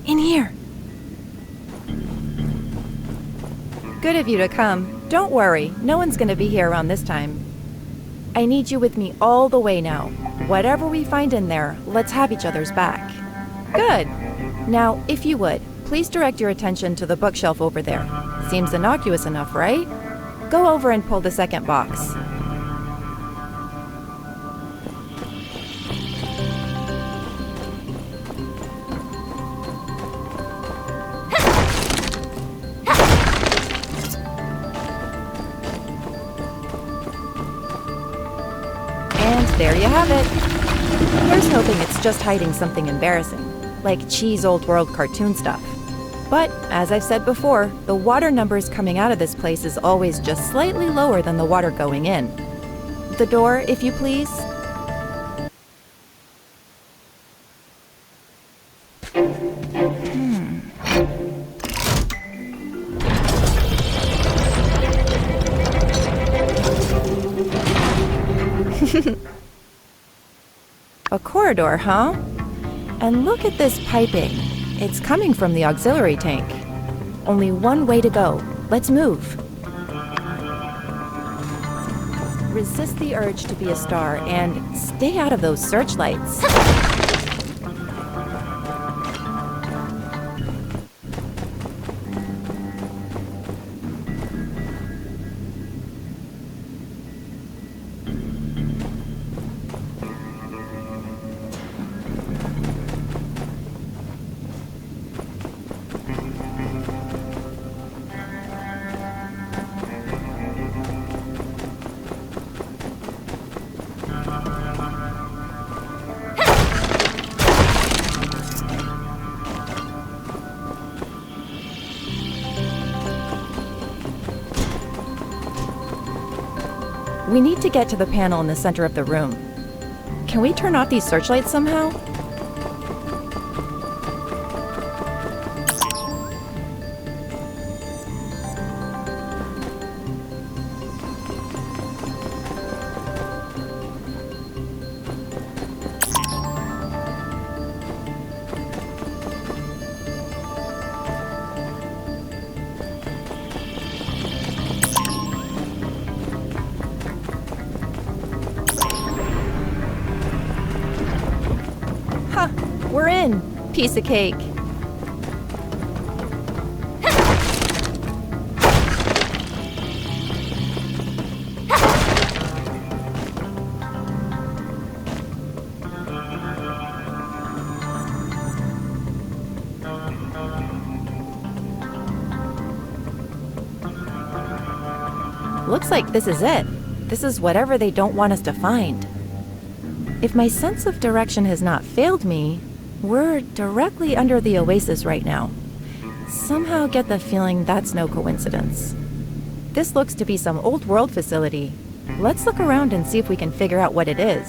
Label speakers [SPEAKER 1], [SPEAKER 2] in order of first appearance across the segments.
[SPEAKER 1] In here. Good of you to come. Don't worry, no one's gonna be here around this time. I need you with me all the way now. Whatever we find in there, let's have each other's back. Good. Now, if you would, please direct your attention to the bookshelf over there. Seems innocuous enough, right? Go over and pull the second box. And there you have it. Here's hoping it's just hiding something embarrassing, like cheese old world cartoon stuff. But, as I've said before, the water numbers coming out of this place is always just slightly lower than the water going in. The door, if you please. A corridor, huh? And look at this piping. It's coming from the auxiliary tank. Only one way to go. Let's move. Resist the urge to be a star and stay out of those searchlights. We need to get to the panel in the center of the room. Can we turn off these searchlights somehow? We're in. Piece of cake. Looks like this is it. This is whatever they don't want us to find. If my sense of direction has not failed me, we're directly under the oasis right now. Somehow get the feeling that's no coincidence. This looks to be some old world facility. Let's look around and see if we can figure out what it is.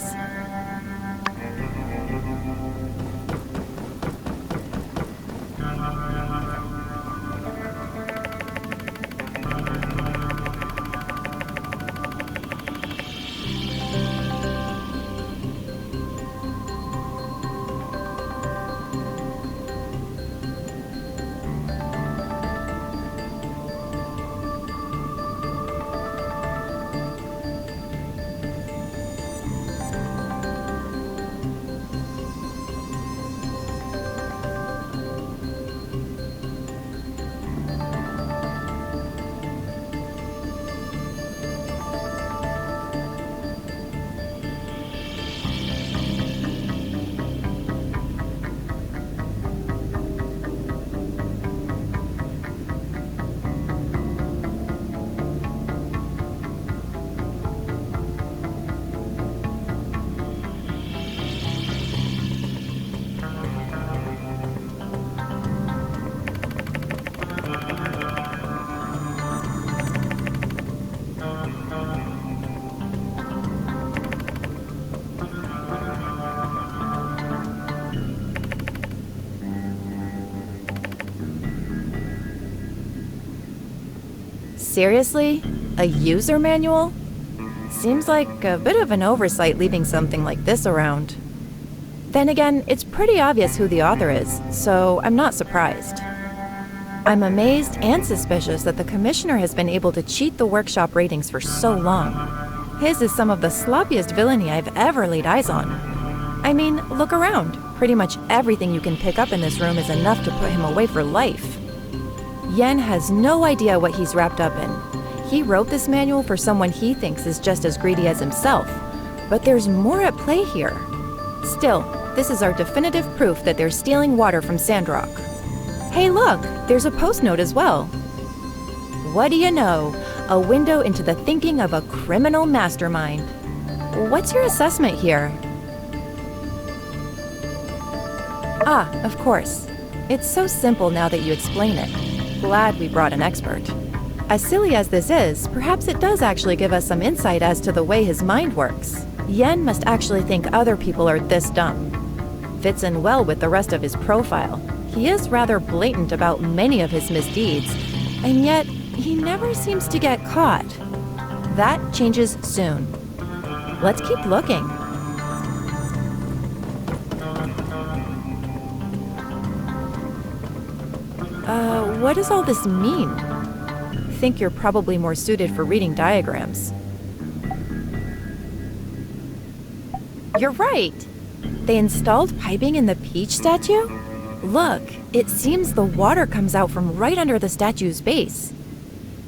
[SPEAKER 1] Seriously? A user manual? Seems like a bit of an oversight leaving something like this around. Then again, it's pretty obvious who the author is, so I'm not surprised. I'm amazed and suspicious that the commissioner has been able to cheat the workshop ratings for so long. His is some of the sloppiest villainy I've ever laid eyes on. I mean, look around. Pretty much everything you can pick up in this room is enough to put him away for life. Yen has no idea what he's wrapped up in. He wrote this manual for someone he thinks is just as greedy as himself, but there's more at play here. Still, this is our definitive proof that they're stealing water from Sandrock. Hey look, there's a post note as well. What do you know? A window into the thinking of a criminal mastermind. What's your assessment here? Ah, of course. It's so simple now that you explain it. Glad we brought an expert. As silly as this is, perhaps it does actually give us some insight as to the way his mind works. Yen must actually think other people are this dumb. Fits in well with the rest of his profile. He is rather blatant about many of his misdeeds, and yet he never seems to get caught. That changes soon. Let's keep looking. What does all this mean? Think you're probably more suited for reading diagrams. You're right! They installed piping in the Peach statue? Look, it seems the water comes out from right under the statue's base.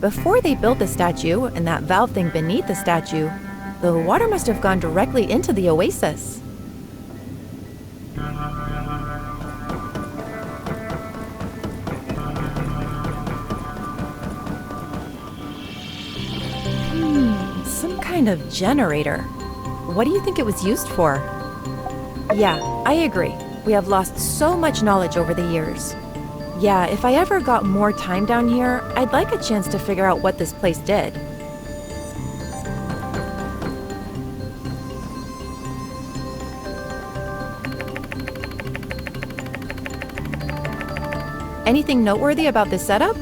[SPEAKER 1] Before they built the statue and that valve thing beneath the statue, the water must have gone directly into the oasis. Some kind of generator. What do you think it was used for? Yeah, I agree. We have lost so much knowledge over the years. Yeah, if I ever got more time down here, I'd like a chance to figure out what this place did. Anything noteworthy about this setup?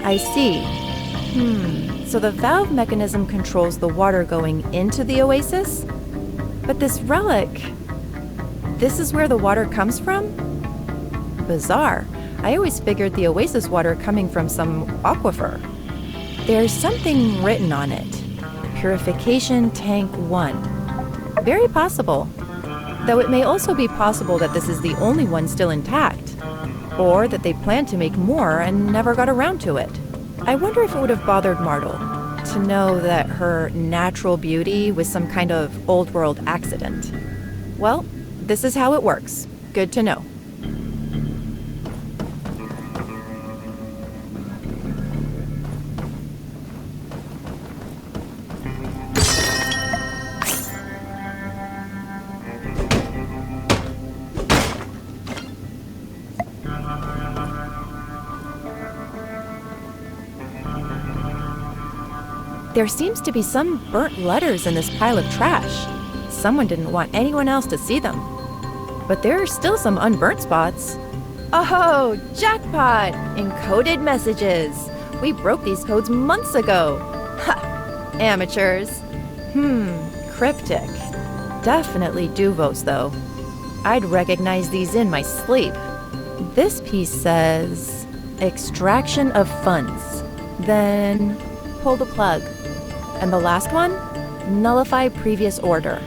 [SPEAKER 1] I see. So the valve mechanism controls the water going into the oasis? But this relic, this is where the water comes from? Bizarre. I always figured the oasis water coming from some aquifer. There's something written on it. Purification Tank 1. Very possible. Though it may also be possible that this is the only one still intact. Or that they planned to make more and never got around to it. I wonder if it would have bothered Martel to know that her natural beauty was some kind of old-world accident. Well, this is how it works. Good to know. There seems to be some burnt letters in this pile of trash. Someone didn't want anyone else to see them. But there are still some unburnt spots. Oh, jackpot! Encoded messages. We broke these codes months ago. Ha! Amateurs. Cryptic. Definitely Duvos, though. I'd recognize these in my sleep. This piece says, extraction of funds. Then, pull the plug. And the last one? Nullify previous order.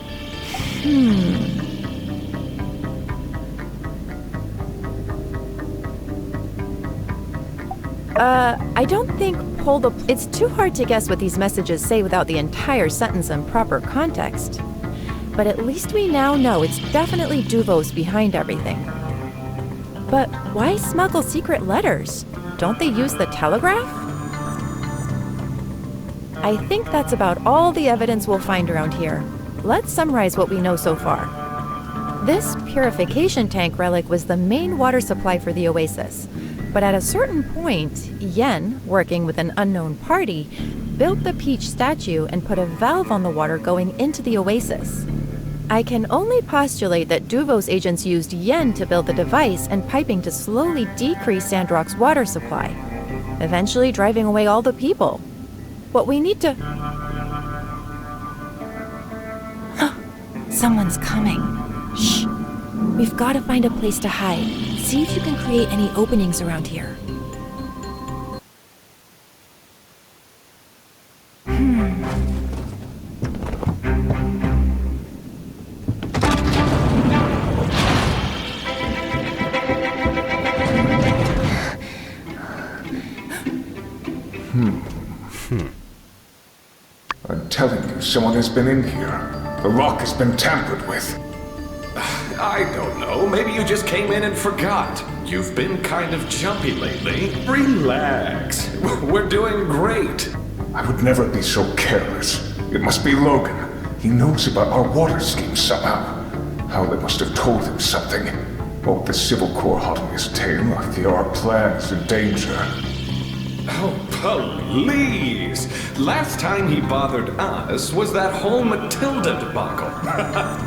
[SPEAKER 1] I don't think it's too hard to guess what these messages say without the entire sentence in proper context. But at least we now know it's definitely Duvos behind everything. But why smuggle secret letters? Don't they use the telegraph? I think that's about all the evidence we'll find around here. Let's summarize what we know so far. This purification tank relic was the main water supply for the oasis. But at a certain point, Yen, working with an unknown party, built the Peach statue and put a valve on the water going into the oasis. I can only postulate that Duvos agents used Yen to build the device and piping to slowly decrease Sandrock's water supply, eventually driving away all the people. What we need to... Someone's coming. Shh. We've got to find a place to hide. See if you can create any openings around here.
[SPEAKER 2] I'm telling you, someone has been in here. The lock has been tampered with.
[SPEAKER 3] I don't know. Maybe you just came in and forgot. You've been kind of jumpy lately. Relax. We're doing great.
[SPEAKER 2] I would never be so careless. It must be Logan. He knows about our water scheme somehow. How they must have told him something. Oh, the Civil Corps hot on his tail. I fear our plan is in danger.
[SPEAKER 3] Oh, please! Last time he bothered us was that whole Matilda debacle.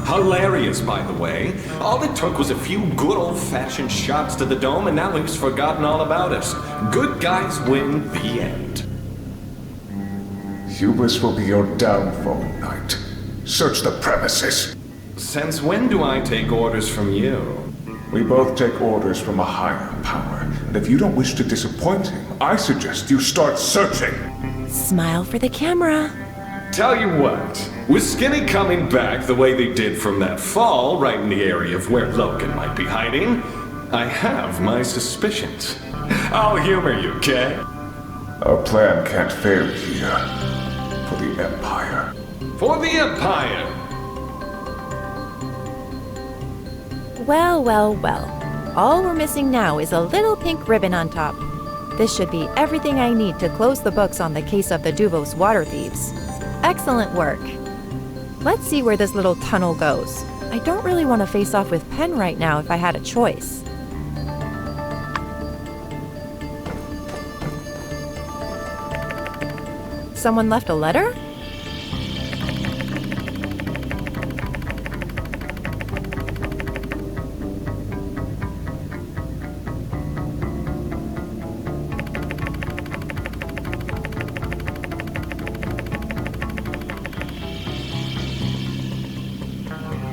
[SPEAKER 3] Hilarious, by the way. All it took was a few good old-fashioned shots to the dome, and now he's forgotten all about us. Good guys win, the end.
[SPEAKER 2] Hubris will be your downfall, Knight. Search the premises.
[SPEAKER 3] Since when do I take orders from you?
[SPEAKER 2] We both take orders from a higher power, and if you don't wish to disappoint him, I suggest you start searching.
[SPEAKER 1] Smile for the camera.
[SPEAKER 3] Tell you what, with Skinny coming back the way they did from that fall, right in the area of where Logan might be hiding, I have my suspicions. I'll humor you, Kay.
[SPEAKER 2] Our plan can't fail here. For the Empire.
[SPEAKER 3] For the Empire!
[SPEAKER 1] Well, well, well. All we're missing now is a little pink ribbon on top. This should be everything I need to close the books on the case of the Duvos water thieves. Excellent work. Let's see where this little tunnel goes. I don't really want to face off with Penn right now if I had a choice. Someone left a letter?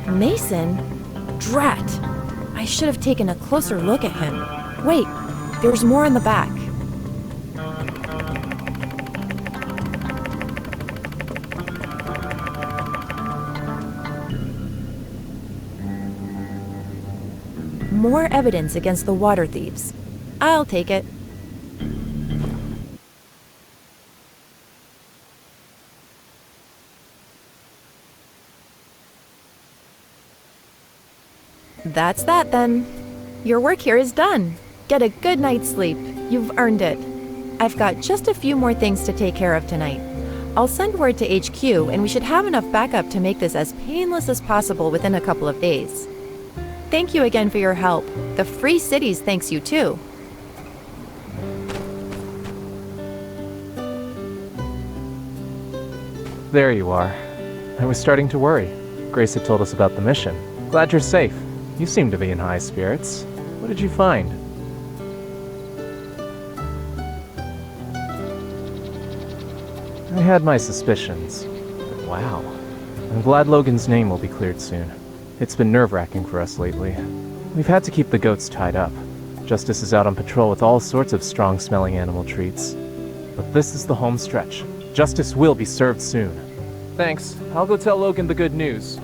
[SPEAKER 1] Mason? Drat! I should have taken a closer look at him. Wait, there's more in the back. More evidence against the water thieves. I'll take it. That's that then. Your work here is done. Get a good night's sleep. You've earned it. I've got just a few more things to take care of tonight. I'll send word to HQ and we should have enough backup to make this as painless as possible within a couple of days. Thank you again for your help. The Free Cities thanks you too.
[SPEAKER 4] There you are. I was starting to worry. Grace had told us about the mission. Glad you're safe. You seem to be in high spirits. What did you find? I had my suspicions. But wow. I'm glad Logan's name will be cleared soon. It's been nerve-wracking for us lately. We've had to keep the goats tied up. Justice is out on patrol with all sorts of strong-smelling animal treats. But this is the home stretch. Justice will be served soon. Thanks. I'll go tell Logan the good news.